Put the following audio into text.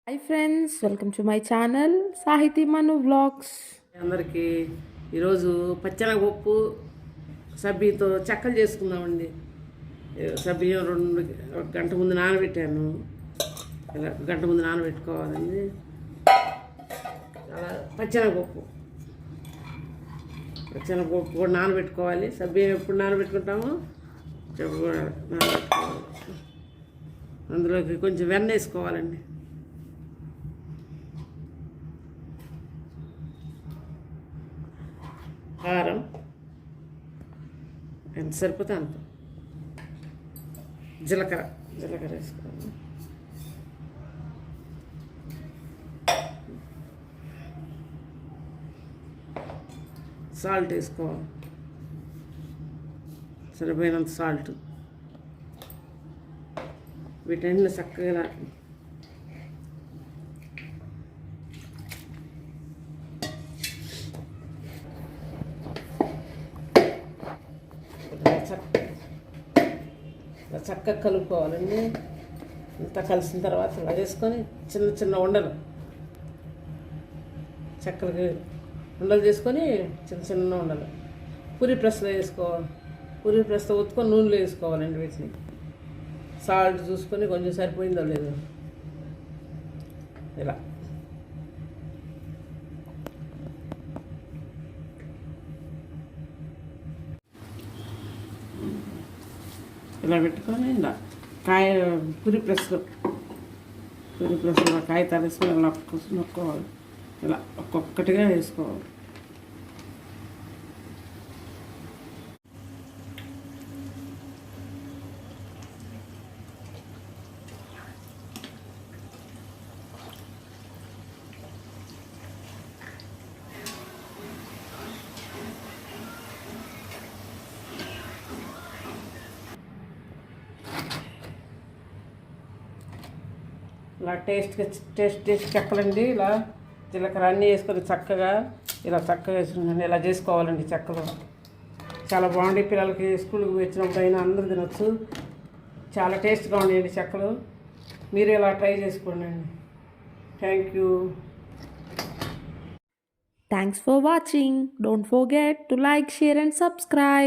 Hi friends, welcome to my channel సాహితీ మను vlogs. అందరికీ ఈరోజు పచ్చెనగపప్పు సబ్బీతో చెక్కలు చేసుకుందామండి. సబ్బియ్యం ఒక గంట ముందు నానబెట్టాను. ఇలా గంట ముందు నానబెట్టుకోవాలండి. అలా పచ్చెనగపప్పు కూడా నానబెట్టుకోవాలి. సబ్బియ్యం ఎప్పుడు నానబెట్టుకుంటామో చెప్పు కూడా నానబెట్టుకోవాలి. అందులోకి కొంచెం వెన్న వేసుకోవాలండి. కారం ఎంత సరిపోతే అంత. జీలకర్ర వేసుకోవాలి. సాల్ట్ వేసుకోవాలి, సరిపోయినంత సాల్ట్. వీటన్ని చక్కగా చక్కగా కలుపుకోవాలండి. ఇంత కలిసిన తర్వాత ఇలా చేసుకొని చిన్న చిన్న ఉండలు చక్కగా ఉండలు చేసుకొని చిన్న చిన్న ఉండలు పూరి ప్రెస్లో వేసుకోవాలి. పూరి ప్రెస్లో ఉత్తుకొని నూనెలో వేసుకోవాలండి. వీటిని సాల్ట్ చూసుకొని కొంచెం సరిపోయిందో లేదు ఇలా ఇలా పెట్టుకొని ఇలా పూరి ప్రెస్లో కాయ తరేసుకొని ఇలా నొక్కోవాలి. ఇలా ఒక్కొక్కటిగా వేసుకోవాలి. ఇలా టేస్ట్ చెక్కలండి. ఇలా జీలకర్ర అన్నీ వేసుకొని చక్కగా వేసుకుని ఇలా చేసుకోవాలండి. చెక్కలు చాలా బాగుంటాయి. పిల్లలకి స్కూల్కి వచ్చినప్పుడు అయినా అందరూ తినొచ్చు. చాలా టేస్ట్గా ఉండేవి చెక్కలు. మీరు ఇలా ట్రై చేసుకోండి. Thank you. Thanks for watching. Don't forget to like, share and subscribe.